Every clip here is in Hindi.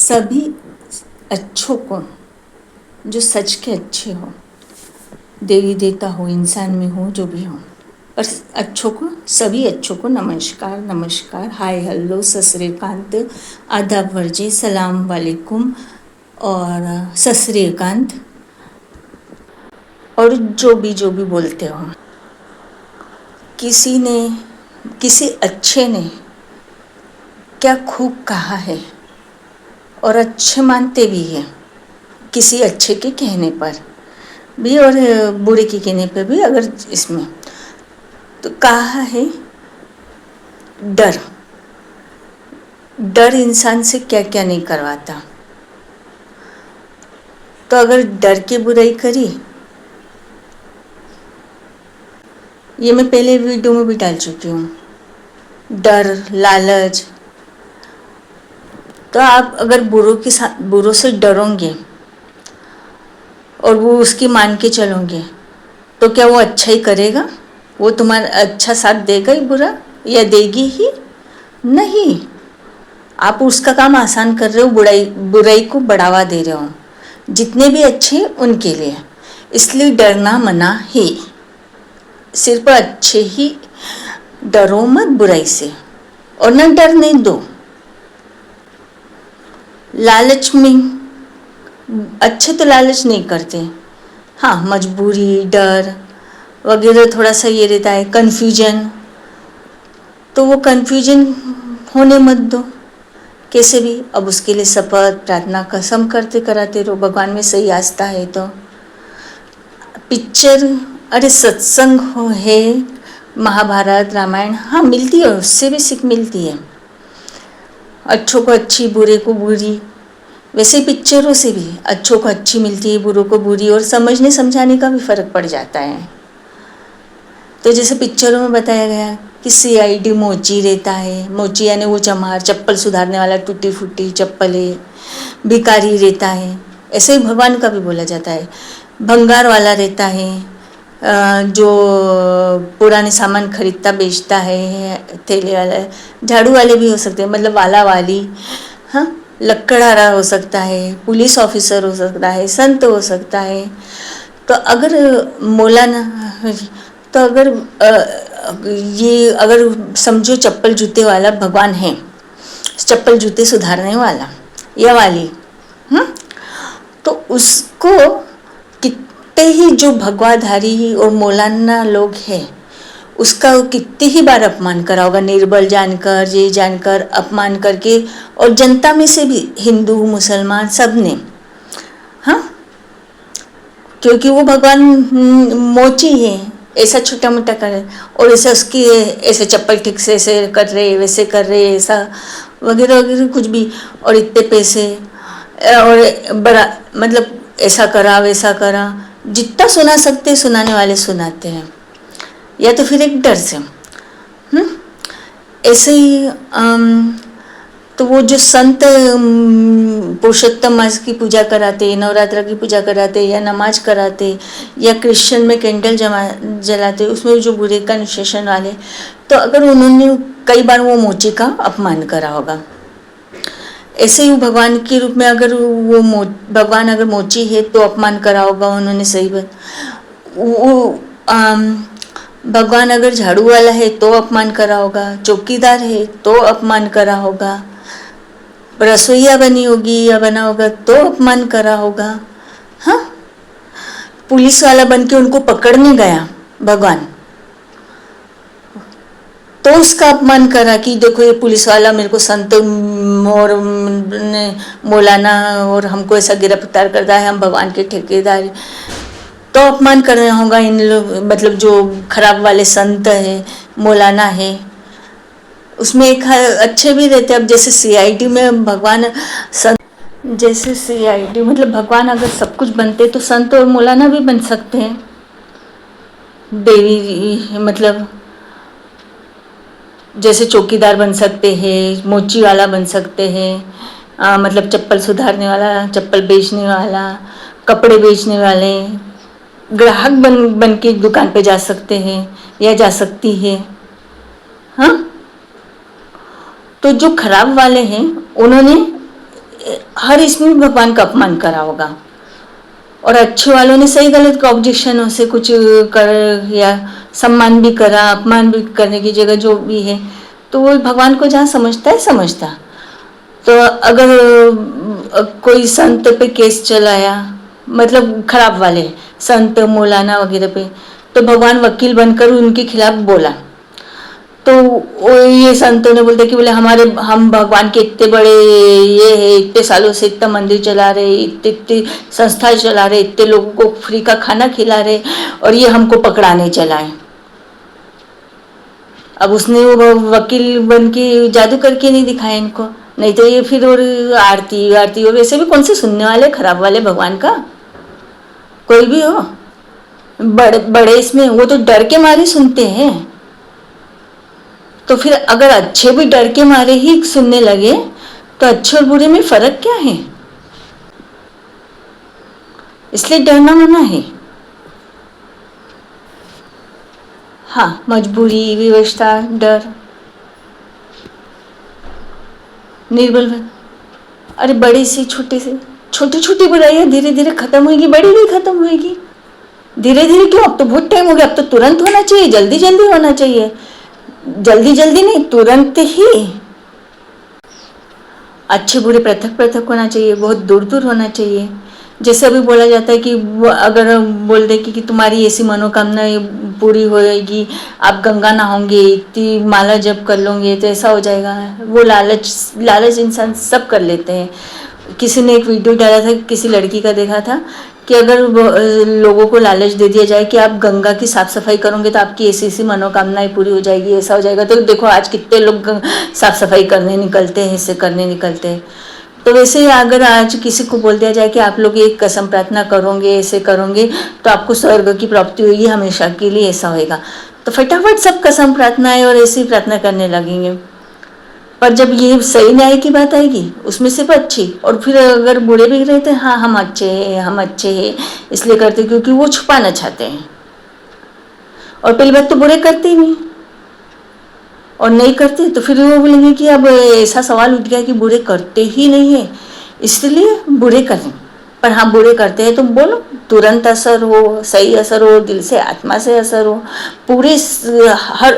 सभी अच्छों को, जो सच के अच्छे हो, देवी देवता हो, इंसान में हो, जो भी हो, पर अच्छों को, सभी अच्छों को नमस्कार नमस्कार, हाय हेलो, सत श्री अकाल, आदाब वर्जे, सलाम वालेकुम और सत श्री अकाल, और जो भी बोलते हो। किसी अच्छे ने क्या खूब कहा है, और अच्छे मानते भी हैं किसी अच्छे के कहने पर भी और बुरे के कहने पर भी। अगर इसमें तो कहा है, डर इंसान से क्या क्या नहीं करवाता। तो अगर डर के बुराई करी, ये मैं पहले वीडियो में भी डाल चुकी हूँ, डर, लालच। तो आप अगर बुरों से डरोगे और वो उसकी मान के चलोगे, तो क्या वो अच्छा ही करेगा? वो तुम्हारा अच्छा साथ देगा ही बुरा, या देगी ही नहीं। आप उसका काम आसान कर रहे हो, बुराई को बढ़ावा दे रहे हो। जितने भी अच्छे उनके लिए, इसलिए डरना मना है। सिर्फ अच्छे ही डरो मत बुराई से, और न डरने दो। लालच में अच्छे तो लालच नहीं करते, हाँ मजबूरी, डर वगैरह थोड़ा सा ये रहता है, कन्फ्यूजन। तो वो कन्फ्यूजन होने मत दो कैसे भी। अब उसके लिए शपथ, प्रार्थना, कसम करते कराते रहो, भगवान में सही आस्था है तो। पिक्चर, अरे सत्संग है, महाभारत, रामायण, हाँ मिलती है, उससे भी सीख मिलती है। अच्छों को अच्छी, बुरे को बुरी, वैसे पिक्चरों से भी अच्छों को अच्छी मिलती है, बुरों को बुरी, और समझने समझाने का भी फर्क पड़ जाता है। तो जैसे पिक्चरों में बताया गया कि CID मोची रहता है, मोची यानी वो चमार, चप्पल सुधारने वाला, टूटी फूटी चप्पल है, भिखारी रहता है। ऐसे ही भगवान का भी बोला जाता है। भंगार वाला रहता है, जो पुराने सामान खरीदता बेचता है, ठेले वाला, झाड़ू वाले भी हो सकते हैं, मतलब वाला वाली, हाँ, लकड़हारा हो सकता है, पुलिस ऑफिसर हो सकता है, संत हो सकता है। तो अगर मौलाना, तो अगर ये अगर समझो चप्पल जूते वाला भगवान है, चप्पल जूते सुधारने वाला या वाली, तो उसको कितने ही जो भगवाधारी और मौलाना लोग हैं, उसका कितने ही बार अपमान करा होगा, निर्बल जानकर, ये जानकर अपमान करके, और जनता में से भी हिंदू मुसलमान सब ने, हाँ, क्योंकि वो भगवान मोची है, ऐसा छोटा मोटा कर, और ऐसा उसकी ऐसे चप्पल ठीक से ऐसे कर रहे, वैसे कर रहे, ऐसा वगैरह वगैरह कुछ भी, और इतने पैसे, और बड़ा मतलब ऐसा करा वैसा करा, जितना सुना सकते सुनाने वाले सुनाते हैं, या तो फिर एक डर से। ऐसे ही तो वो जो संत पुरुषोत्तम मास की पूजा कराते, नवरात्र की पूजा कराते, या नमाज कराते, या क्रिश्चियन में कैंडल जलाते, उसमें जो बुरे का निशेषण वाले, तो अगर उन्होंने कई बार वो मोची का अपमान करा होगा, ऐसे ही भगवान के रूप में अगर वो भगवान अगर मोची है तो अपमान करा होगा उन्होंने, सही बात। वो भगवान अगर झाड़ू वाला है तो अपमान करा होगा, चौकीदार है तो अपमान करा होगा, रसोईया बनी होगी या बना होगा तो अपमान करा होगा, हाँ, पुलिस वाला बन के उनको पकड़ने गया भगवान, तो उसका अपमान करा कि देखो ये पुलिस वाला मेरे को संत और मौलाना और हमको ऐसा गिरफ्तार करता है, हम भगवान के ठेकेदार, तो अपमान करना होगा इन लोग, मतलब जो खराब वाले संत है, मौलाना है। उसमें एक अच्छे भी रहते। अब जैसे CID में भगवान संत, जैसे CID मतलब भगवान अगर सब कुछ बनते तो संत और मौलाना भी बन सकते हैं, देवी मतलब जैसे चौकीदार बन सकते हैं, मोची वाला बन सकते हैं, मतलब चप्पल सुधारने वाला, चप्पल बेचने वाला, कपड़े बेचने वाले, ग्राहक बन के दुकान पे जा सकते हैं या जा सकती है, हाँ। तो जो खराब वाले हैं उन्होंने हर इसमें भगवान का अपमान करा होगा, और अच्छे वालों ने सही गलत का ऑब्जेक्शन से कुछ कर या सम्मान भी करा, अपमान भी करने की जगह जो भी है, तो वो भगवान को जहाँ समझता है समझता। तो अगर कोई संत पे केस चलाया, मतलब खराब वाले संत मौलाना वगैरह पे, तो भगवान वकील बनकर उनके खिलाफ बोला, तो ये संतों ने बोलते कि बोले हम भगवान के इतने बड़े ये है, इतने सालों से इतना मंदिर चला रहे, इतने इतने संस्थाएं चला रहे, इतने लोगों को फ्री का खाना खिला रहे, और ये हमको पकड़ाने चलाए। अब उसने वो वकील बन के जादू करके नहीं दिखाया इनको, नहीं तो ये फिर और आरती आरती, और वैसे भी कौन से सुनने वाले खराब वाले भगवान का, कोई भी हो बड़े बड़े इसमें, वो तो डर के मारे सुनते हैं। तो फिर अगर अच्छे भी डर के मारे ही सुनने लगे, तो अच्छे और बुरे में फर्क क्या है? इसलिए डरना मना है। हाँ, मजबूरी, विवशता, डर, निर्बल। अरे बड़े से छोटी छोटी बुराइयां धीरे धीरे खत्म होगी, बड़ी नहीं खत्म होगी। धीरे धीरे क्यों? अब तो बहुत टाइम हो गया, अब तो तुरंत होना चाहिए, जल्दी जल्दी होना चाहिए। जल्दी जल्दी नहीं, तुरंत ही। अच्छे बुरे पृथक पृथक होना चाहिए, बहुत दूर दूर होना चाहिए। जैसे अभी बोला जाता है कि अगर बोल दे कि तुम्हारी ऐसी मनोकामना पूरी होएगी, आप गंगा नहाओगे, इतनी माला जप कर लोगे तो ऐसा हो जाएगा, वो लालच इंसान सब कर लेते हैं। किसी ने एक वीडियो डाला था, किसी लड़की का देखा था कि अगर लोगों को लालच दे दिया जाए कि आप गंगा की साफ सफाई करोगे तो आपकी ऐसी ऐसी मनोकामनाएं पूरी हो जाएगी, ऐसा हो जाएगा। तो देखो आज कितने लोग साफ सफाई करने निकलते हैं, ऐसे करने निकलते हैं। तो वैसे अगर आज किसी को बोल दिया जाए कि आप लोग एक कसम प्रार्थना करोगे, ऐसे करोगे तो आपको स्वर्ग की प्राप्ति होगी हमेशा के लिए, ऐसा होएगा, तो फटाफट सब कसम प्रार्थनाएं और ऐसी प्रार्थना करने लगेंगे। पर जब ये सही न्याय की बात आएगी, उसमें सिर्फ अच्छी, और फिर अगर बुरे भी रहते हैं, हाँ हम अच्छे हैं, हम अच्छे हैं इसलिए करते, क्योंकि वो छुपाना चाहते हैं। और पहली बात तो बुरे करते ही नहीं, और नहीं करते तो फिर वो बोलेंगे कि अब ऐसा सवाल उठ गया कि बुरे करते ही नहीं है, इसलिए बुरे करें। पर हाँ, बुरे करते हैं तो बोलो, तुरंत असर हो, सही असर हो, दिल से आत्मा से असर हो, पूरे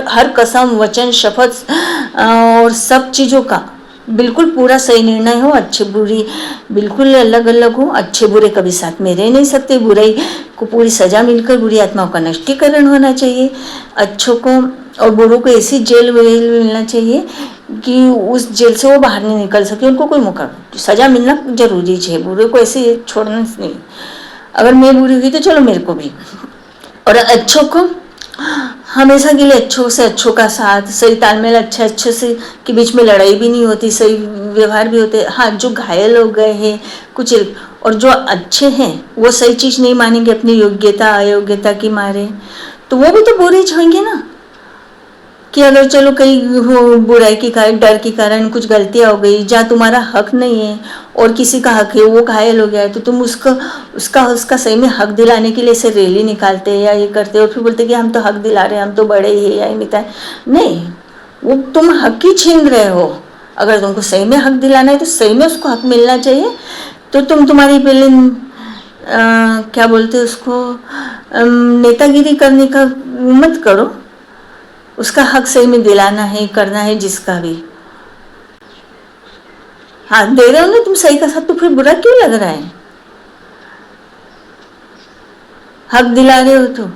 हर कसम वचन शपथ और सब चीज़ों का बिल्कुल पूरा सही निर्णय हो, अच्छे बुरी बिल्कुल अलग अलग हो। अच्छे बुरे कभी साथ में रह नहीं सकते, बुराई को पूरी सजा मिलकर बुरी आत्माओं का नष्टीकरण होना चाहिए। अच्छों को और बुरों को ऐसी जेल मिलना चाहिए कि उस जेल से वो बाहर नहीं निकल सके, उनको कोई मौका, सजा मिलना जरूरी है, बुरे को ऐसे छोड़ना नहीं। अगर मैं बुरी हुई तो चलो मेरे को भी, और अच्छों को हमेशा के लिए अच्छों से अच्छों का साथ, सही तालमेल, अच्छे से के बीच में लड़ाई भी नहीं होती, सही व्यवहार भी होते। हाँ, जो घायल हो गए हैं कुछ, और जो अच्छे हैं वो सही चीज़ नहीं मानेंगे अपनी योग्यता अयोग्यता की मारे, तो वो भी तो बुरे होंगे ना। कि अगर चलो कहीं बुराई के कारण, डर के कारण कुछ गलतियां हो गई जहाँ तुम्हारा हक नहीं है और किसी का हक है, वो घायल हो गया है, तो तुम उसका सही में हक दिलाने के लिए ऐसे रैली निकालते या ये करते और फिर बोलते कि हम तो हक दिला रहे हैं, हम तो बड़े ही है या नहीं, वो तुम हक ही छीन रहे हो। अगर तुमको सही में हक दिलाना है तो सही में उसको हक मिलना चाहिए। तो तुम्हारी पहले क्या बोलते उसको, नेतागिरी करने का मत करो, उसका हक सही में दिलाना है, करना है जिसका भी। हाँ, दे रहे हो ना तुम सही का साथ, तो फिर बुरा क्यों लग रहा है? हक दिला रहे हो तो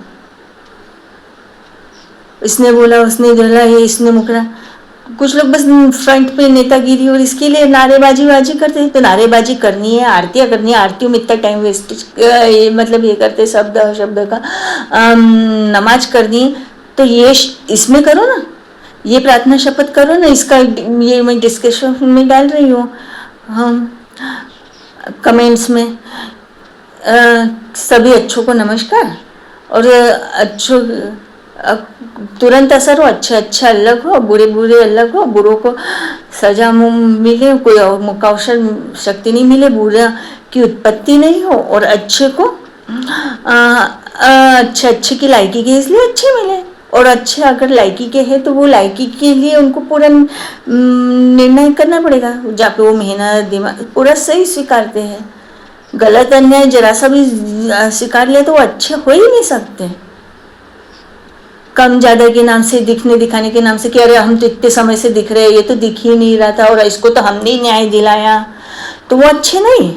इसने बोला, उसने बोला, ये इसने मुकरा। कुछ लोग बस फ्रंट पे नेतागिरी और इसके लिए नारेबाजी करते हैं। तो नारेबाजी करनी है, आरतियाँ करनी है, आरतियों में इतना टाइम वेस्ट, मतलब ये करते शब्द का नमाज करनी है, तो ये इसमें करो ना, ये प्रार्थना शपथ करो ना। इसका ये मैं डिस्कशन में डाल रही हूँ हम कमेंट्स में। सभी अच्छों को नमस्कार, और अच्छों तुरंत असर हो, अच्छा अलग हो, बुरे अलग हो, बुरों को सजा मिले, कोई मुकावशल शक्ति नहीं मिले, बुरा की उत्पत्ति नहीं हो, और अच्छे को अच्छे की लायकी के इसलिए अच्छे मिले, और अच्छे अगर लायकी के हैं तो वो लायकी के लिए उनको पूरा निर्णय करना पड़ेगा, जहाँ पे वो मेहनत दिमाग पूरा सही स्वीकारते हैं। गलत अन्याय जरा सा भी स्वीकार लिया तो वो अच्छे हो ही नहीं सकते। कम ज़्यादा के नाम से, दिखने दिखाने के नाम से कि अरे हम तो इतने समय से दिख रहे हैं, ये तो दिख ही नहीं रहा था और इसको तो हमने ही न्याय दिलाया, तो वो अच्छे नहीं।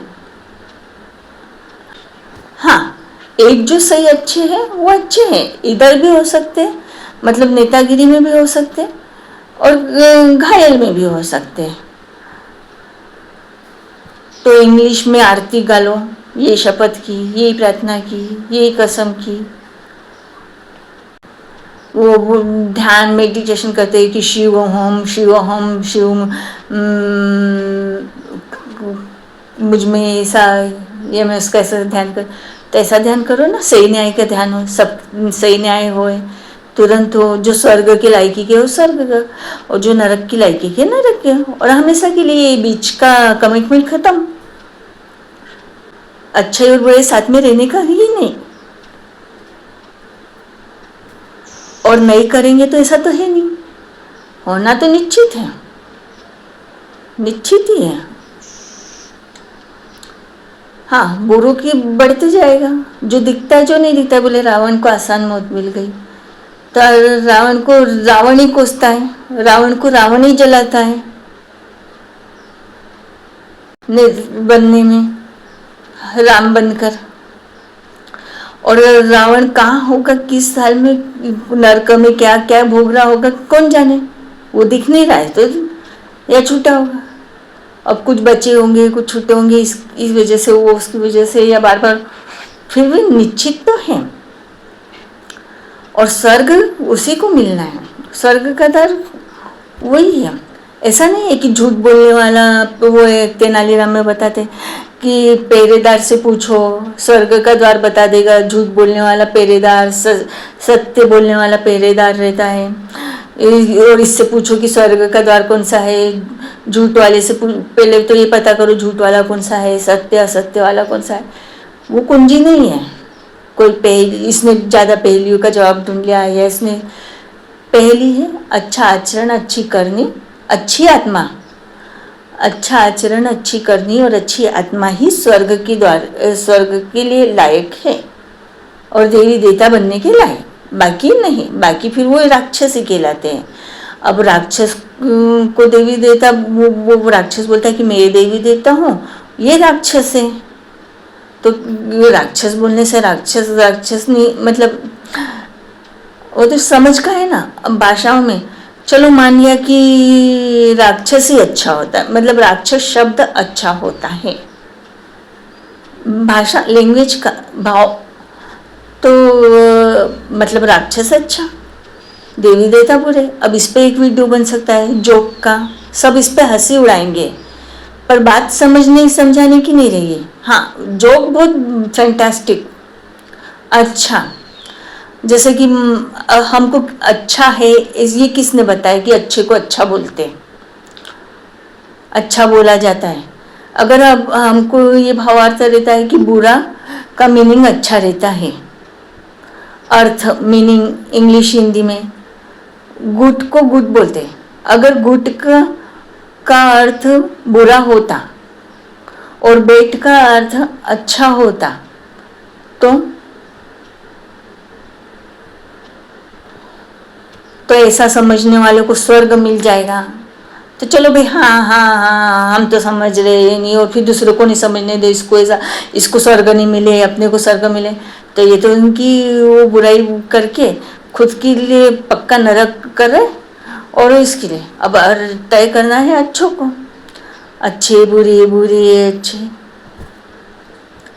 हाँ, एक जो सही अच्छे हैं वो अच्छे हैं, इधर भी हो सकते हैं, मतलब नेतागिरी में भी हो सकते हैं और घायल में भी हो सकते हैं। तो इंग्लिश में आरती गा लो, ये शपथ की, ये प्रार्थना की, ये कसम की, वो ध्यान मेडिटेशन करते हैं कि शिव ओम शिव ओम शिव, मुझ में ऐसा, ये मैं उसका ऐसा ध्यान कर, तो ऐसा ध्यान करो ना, सही न्याय का ध्यान हो, सब सही न्याय होए, तुरंत हो। जो स्वर्ग के लायकी के हो स्वर्ग का, और जो नरक की लायकी के नरक के हो, और हमेशा के लिए बीच का कमिटमेंट खत्म, अच्छे और बुरे साथ में रहने का ही नहीं। और नहीं करेंगे तो ऐसा तो है नहीं, होना तो निश्चित है, निश्चित ही है। हाँ, बुरों की बढ़ते जाएगा, जो दिखता है जो नहीं दिखता। बोले रावण को आसान मौत मिल गई, तो रावण को रावण ही कोसता है, रावण को रावण ही जलाता है बनने में, राम बनकर। और रावण कहाँ होगा, किस साल में, नरक में क्या क्या भोग रहा होगा, कौन जाने, वो दिख नहीं रहा है तो, या छूटा होगा। अब कुछ बचे होंगे, कुछ छूटे होंगे, इस वजह से, वो उसकी वजह से, या बार बार, फिर भी निश्चित तो है। और स्वर्ग उसी को मिलना है, स्वर्ग का दर वही है। ऐसा नहीं है कि झूठ बोलने वाला, वो तेनालीराम में बताते कि पहरेदार से पूछो, स्वर्ग का द्वार बता देगा। झूठ बोलने वाला पहरेदार, सत्य बोलने वाला पहरेदार रहता है। और इससे पूछो कि स्वर्ग का द्वार कौन सा है, झूठ वाले से पहले तो ये पता करो झूठ वाला कौन सा है, सत्य असत्य वाला कौन सा है। वो कुंजी नहीं है, कोई पहली, इसने ज़्यादा पहलियों का जवाब ढूंढ लिया है, या इसने पहली है अच्छा आचरण, अच्छी करनी, अच्छी आत्मा, अच्छा आचरण, अच्छी करनी और अच्छी आत्मा ही स्वर्ग की द्वार, स्वर्ग के लिए लायक है और देवी देवता बनने के लायक, बाकी नहीं। बाकी फिर वो राक्षस ही कहलाते हैं। अब राक्षस को देवी देवता, वो राक्षस बोलता है कि मैं देवी देवता हूँ, ये राक्षस है। तो राक्षस बोलने से राक्षस नहीं, मतलब वो तो समझ का है ना। अब भाषाओं में चलो मान लिया कि राक्षस ही अच्छा होता है, मतलब राक्षस शब्द अच्छा होता है, भाषा लैंग्वेज का भाव, तो मतलब राक्षस अच्छा, देवी देवता बुरे। अब इस पे एक वीडियो बन सकता है जोक का, सब इस पे हंसी उड़ाएंगे, पर बात समझाने की नहीं रही है। हाँ, जोक बहुत फैंटास्टिक, अच्छा, जैसे कि हमको अच्छा है, ये किसने बताया कि अच्छे को अच्छा बोलते हैं, अच्छा बोला जाता है। अगर अब हमको ये भावार्थ रहता है कि बुरा का मीनिंग अच्छा रहता है, अर्थ मीनिंग इंग्लिश हिंदी में गुड को गुड बोलते हैं। अगर गुड का अर्थ बुरा होता और बेट का अर्थ अच्छा होता तो ऐसा समझने वालों को स्वर्ग मिल जाएगा। तो चलो भाई, हाँ हम तो समझ रहे नहीं, और फिर दूसरों को नहीं समझने दे, इसको ऐसा, इसको स्वर्ग नहीं मिले, अपने को स्वर्ग मिले, तो ये तो उनकी वो बुराई करके खुद के लिए पक्का नरक कर रहे, और इसके लिए अब तय करना है अच्छों को, अच्छे बुरे, बुरे अच्छे।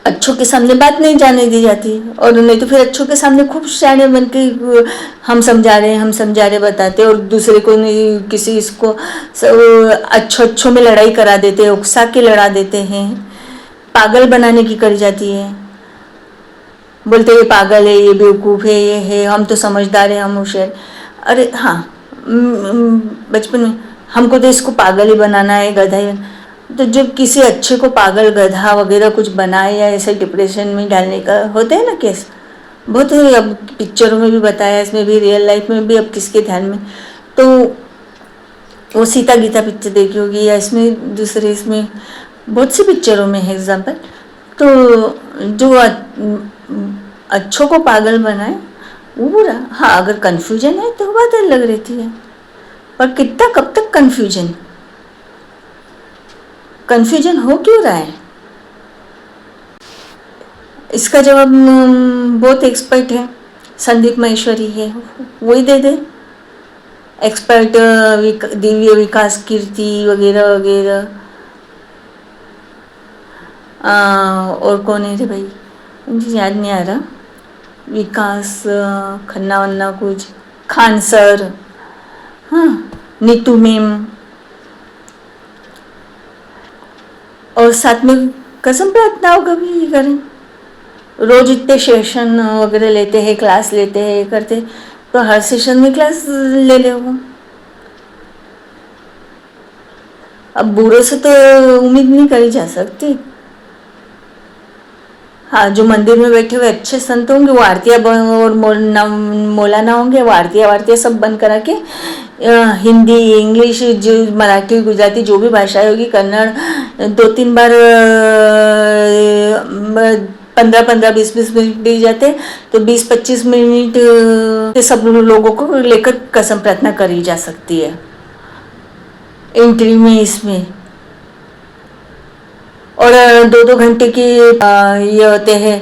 अच्छों के सामने बात नहीं जाने दी जाती, और नहीं तो फिर अच्छों के सामने खूब शाने बन के हम समझा रहे बताते, और दूसरे को नहीं, किसी इसको अच्छों में लड़ाई करा देते हैं, उकसा के लड़ा देते हैं, पागल बनाने की करी जाती है। बोलते ये पागल है, ये बेवकूफ़ है, ये है, हम तो समझदार हैं, हम होशियार। अरे हाँ, बचपन में हमको तो इसको पागल ही बनाना है, गधा ही। तो जब किसी अच्छे को पागल, गधा वगैरह कुछ बनाए या ऐसे डिप्रेशन में डालने का होता है ना केस, बहुत है, अब पिक्चरों में भी बताया, इसमें भी, रियल लाइफ में भी, अब किसके ध्यान में। तो वो सीता गीता पिक्चर देखी होगी, या इसमें दूसरे, इसमें बहुत सी पिक्चरों में है एग्जाम्पल। तो जो अच्छों को पागल बनाए वो बुरा। हाँ, अगर कन्फ्यूजन है तो बात अलग रहती है, पर कितना, कब तक कन्फ्यूजन? कन्फ्यूजन हो क्यों रहा है? इसका जवाब बहुत एक्सपर्ट है, संदीप महेश्वरी है, वही दे दे। एक्सपर्ट दिव्य विकास कीर्ति वगैरह वगैरह। और कौन है रे भाई, मुझे याद नहीं आ रहा। विकास खन्ना वन्ना कुछ, खान सर, हाँ, नीतू मैम, और साथ में कसम प्रार्थना कभी करें। रोज इतने सेशन वगैरह लेते हैं, क्लास लेते हैं, करते, तो हर सेशन में क्लास ले ले वो। अब बुरे से तो उम्मीद नहीं करी जा सकती। हाँ, जो मंदिर में बैठे हुए अच्छे संत होंगे वो आरतियाँ और मौलाना होंगे, वो आरतियाँ सब बंद करा के हिंदी, इंग्लिश, जो मराठी, गुजराती, जो भी भाषा होगी, कन्नड़, 2-3 बार 15-15, 20-20 मिनट दे जाते, तो 20-25 मिनट सब लोगों को लेकर कसम प्रार्थना करी जा सकती है एंट्री में इसमें। और 2-2 घंटे की ये होते हैं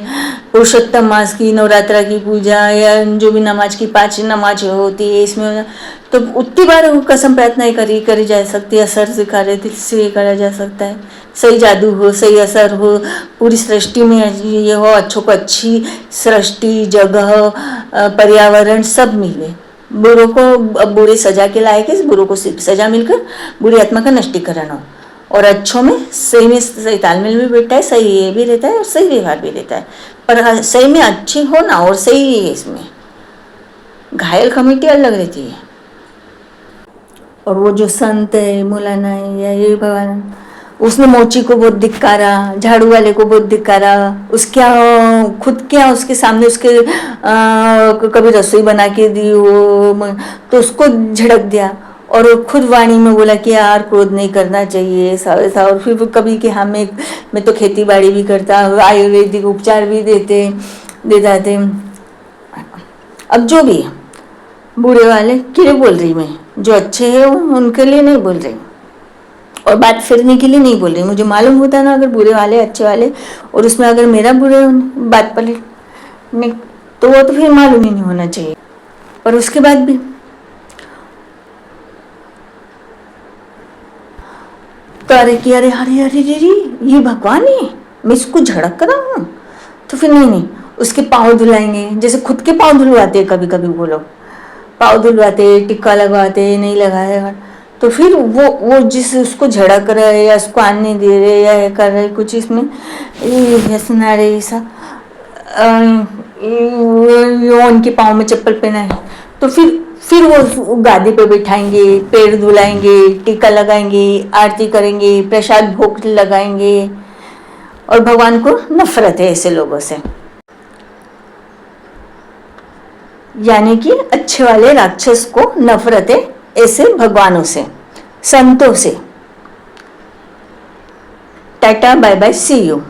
पुरुषोत्तम मास की, नवरात्रा की पूजा, या जो भी नमाज की 5 नमाज होती है इसमें, तो उतनी बार कसम प्रार्थना करी जा सकती है। असर सिखा रहे थे, इससे करा जा सकता है। सही जादू हो, सही असर हो, पूरी सृष्टि में ये हो, अच्छों को अच्छी सृष्टि, जगह, पर्यावरण सब मिले। बुरों को बुरे सजा के लायक है, बुरों को सजा मिलकर बुरी आत्मा का नष्टीकरण हो, और अच्छों में सही तालमेल भी बैठता है, सही ये भी रहता है और सही व्यवहार भी रहता है। पर सही में अच्छे हो ना, और सही है, इसमें घायल कमेटी अलग रहती है। और वो जो संत है, मौलाना है, या ये भगवान, उसने मोची को बहुत धिक्कारा, झाड़ू वाले को बहुत धिक्कारा, उसके खुद क्या उसके सामने उसके कभी रसोई बना के दी वो, तो उसको झड़क दिया, और खुद वाणी में बोला कि यार क्रोध नहीं करना चाहिए, ऐसा वैसा। और फिर कभी कि हाँ मैं तो खेती बाड़ी भी करता, आयुर्वेदिक उपचार भी दे जाते। अब जो भी बुरे वाले के लिए बोल रही मैं, जो अच्छे हैं उनके लिए नहीं बोल रही, और बात फिरने के लिए नहीं बोल रही। मुझे मालूम होता ना, अगर बुरे वाले अच्छे वाले, और उसमें अगर मेरा बुरे बात पलट, तो वो तो फिर मालूम ही नहीं होना चाहिए। पर उसके बाद भी तो अरे कि अरे अरे अरे अरे ये भगवान है, मैं इसको झड़क कर हूँ, तो फिर नहीं, उसके पाँव धुलाएंगे। जैसे खुद के पाँव धुलवाते हैं कभी कभी वो लोग, पाँव धुलवाते, टिक्का लगवाते, नहीं लगाएगा, तो फिर वो जिस उसको झड़क रहे है, या उसको आने दे रहे, या कर रहे कुछ, इसमें हंसना रहे ऐसा, उनके पाँव में चप्पल पहना है, तो फिर वो गादी पे बिठाएंगे, पैर धुलाएंगे, टीका लगाएंगे, आरती करेंगे, प्रसाद भोग लगाएंगे। और भगवान को नफरत है ऐसे लोगों से, यानी कि अच्छे वाले राक्षस को नफरत है ऐसे भगवानों से, संतों से। Tata, bye bye, see you.